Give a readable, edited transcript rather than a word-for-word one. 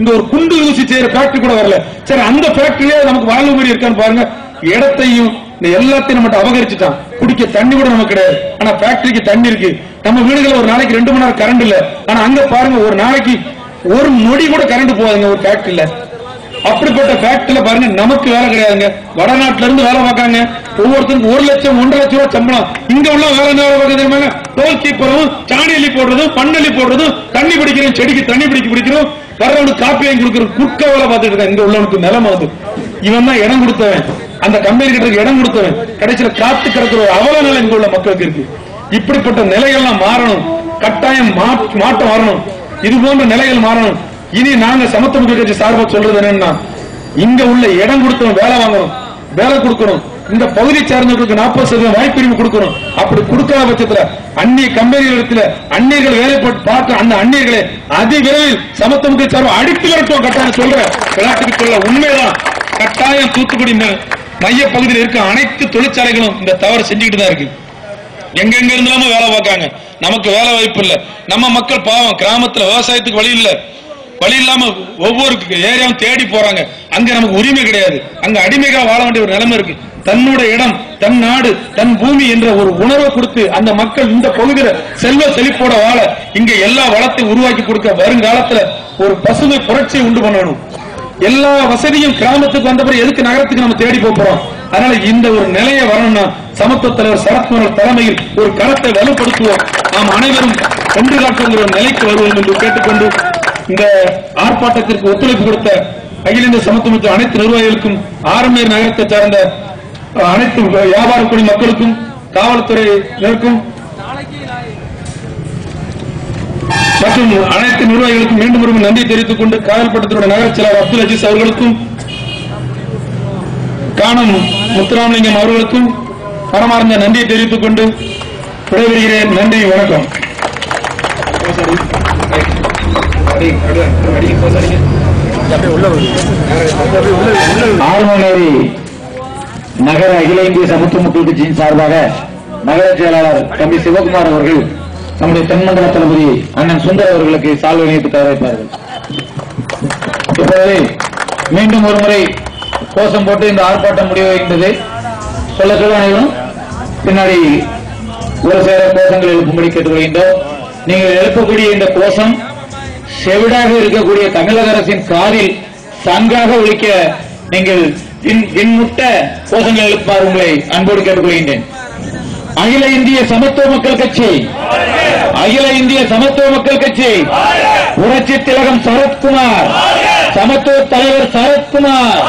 இந்த ஒரு குண்டு ஊசி செய்யற ஃபேக்டரி கூட வரல. சரி, அந்த ஃபேக்டரியே நமக்கு வாழ்வு மாதிரி இருக்கான்னு பாருங்க. இடத்தையும் இந்த எல்லாத்தையும் நம்ம அபகரிச்சுட்டான். குடிக்க தண்ணி கூட நமக்கு கிடையாது. ஆனா ஃபேக்டரிக்கு தண்ணி இருக்கு. நம்ம வீடுகளில் ஒரு நாளைக்கு 2 மணி நேரம் கரண்ட் இல்ல. ஆனா அங்க பாருங்க, ஒரு நாளைக்கு ஒரு நொடி கூட கரண்ட் போகாதுங்க ஒரு ஃபேக்டரியில. அப்படிப்பட்ட ஃபேக்டரியில பாருங்க, நமக்கு வேலை கிடையாதுங்க. வடநாட்டுல இருந்து வேலை பார்க்காங்க. ஒவ்வொருத்தருக்கும் 1 லட்சம் 1.5 லட்சம் ரூபாய் சம்பளம். இங்க உள்ள வேலை பார்க்கறது டோல் கீப்பரும், சாணி அள்ளி போடுறதும், பண்ணலி போடுறதும், தண்ணி பிடிக்கிறோம், செடிக்கு தண்ணி பிடிக்கிறோம், வர்றவனுக்கு காப்பி வாங்கி கொடுக்கறது, குட்க வேலை பார்த்துட்டு இருக்காங்க. இங்க உள்ளவனுக்கு நிலைமை வந்து இவன் தான் இடம் கொடுத்தவன், அந்த கம்பெனி கிட்ட இடம் கொடுத்தவன், கடைசியில காத்து கிடக்கிற ஒரு அவல நிலை இங்க உள்ள மக்களுக்கு இருக்கு. இப்படிப்பட்ட நிலைகள்லாம் மாறணும். கட்டாயம் மாற்றம் வரணும். இது போன்ற நிலைகள் மாறணும். இனி நாங்க சமத்துவ மக்கள் கட்சி சார்பா சொல்றது என்னன்னா, இங்க உள்ள இடம் கொடுத்தவன் வேலை வாங்கணும், வேலை கொடுக்கணும். இந்த பகுதி சார்ந்தவர்களுக்கு 40% வாய்ப்புரிமை கொடுக்கணும். அப்படி கொடுக்காத பட்சத்துல அந்நிய கம்பெனிகளிடத்துல அந்நியர்கள் வேலை பார்க்க அந்த அந்நியர்களை அதிவிரைவில் சமத்துவ மக்கள் சார்பா அடித்து வரட்டும். கட்டாயம் சொல்றேன், விளையாட்டுக்கு சொல்ல உண்மைதான். கட்டாயம் தூத்துக்குடி மைய பகுதியில் இருக்க அனைத்து தொழிற்சாலைகளும் இந்த தவறு செஞ்சுக்கிட்டு தான் இருக்கு. எங்கெங்க இருந்தாலும் வேலை பார்க்காங்க, நமக்கு வேலை வாய்ப்பு இல்ல. நம்ம மக்கள் பாவம், கிராமத்துல விவசாயத்துக்கு வழி இல்ல, வழி இல்லாம ஒவ்வொரு ஏரியாவும் தேடி போறாங்க. அங்க நமக்கு உரிமை கிடையாது. அங்க அடிமைகளா வாழ வேண்டிய ஒரு நிலைமை இருக்கு. தன்னோட இடம், தன் நாடு, தன் பூமி என்ற ஒரு உணர்வை கொடுத்து அந்த மக்கள் இந்த பகுதியில செல்வ செழிப்போட வாழ இங்க எல்லா வளத்தையும் உருவாக்கி கொடுக்க வருங்காலத்துல ஒரு பசுமை புரட்சியை உண்டு பண்ணணும். எல்லா வசதியும் கிராமத்துக்கு வந்தபடி எதுக்கு நகரத்துக்கு நம்ம தேடி போறோம்? அதனால இந்த ஒரு நிலையை வரணும்னா சமத்துவ தலைவர் சரத்குமார் தலைமையில் ஒரு கரத்தை வலுப்படுத்துவோம். நாம் அனைவரும் ஒன்று காட்டுங்கிற ஒரு நிலைக்கு வருவோம் என்று கேட்டுக்கொண்டு இந்த ஆர்ப்பாட்டத்திற்கு ஒத்துழைப்பு கொடுத்த அகில இந்திய சமத்துவ அனைத்து நிர்வாகிகளுக்கும், ஆரம்பேர் நகரத்தை சார்ந்த அனைத்து வியாபார குடி மக்களுக்கும், காவல்துறையினருக்கும் மற்றும் அனைத்து நிர்வாகிகளுக்கும் மீண்டும் ஒரு நன்றி தெரிவித்துக் கொண்டு காவல்பட்டத்தினுடைய நகர செயலாளர் அப்துல் அஜீஸ் அவர்களுக்கும், காணும் முத்துராமலிங்கம் அவர்களுக்கும் மனமார்ந்த நன்றியை தெரிவித்துக் கொண்டு விடைபெறுகிறேன். நன்றி, வணக்கம். ஆறுமணேரி நகர அகில இந்திய சமத்துவ மக்கள் கட்சியின் சார்பாக நகர செயலாளர் தம்பி சிவகுமார் அவர்கள் நம்முடைய தென்மண்டல தளபதி அண்ணன் சுந்தர் அவர்களுக்கு சால்வை அணிவித்து கௌரவிப்பார்கள். இப்போது மீண்டும் ஒருமுறை கோஷம் போட்டு இந்த ஆர்ப்பாட்டம் முடிவடைந்தது. சொல்ல அனைவரும் பின்னாடி ஒரு சேர கோஷங்கள் எழுப்பும்படி கேட்டுக்கொள்கின்றோம். நீங்கள் எழுப்பக்கூடிய இந்த கோஷம் செவிடாக இருக்கக்கூடிய தமிழக அரசின் காதில் சங்காக ஒலிக்க நீங்கள் விண்முட்ட கோஷங்கள் எழுப்பார் உங்களை அன்போடு கேட்டுக்கொள்கின்றேன். அகில இந்திய சமத்துவ மக்கள் கட்சி, அகில இந்திய சமத்துவ மக்கள் கட்சி, புரட்சி திலகம் சரத்குமார், சமத்துவ தலைவர் சரத்குமார்,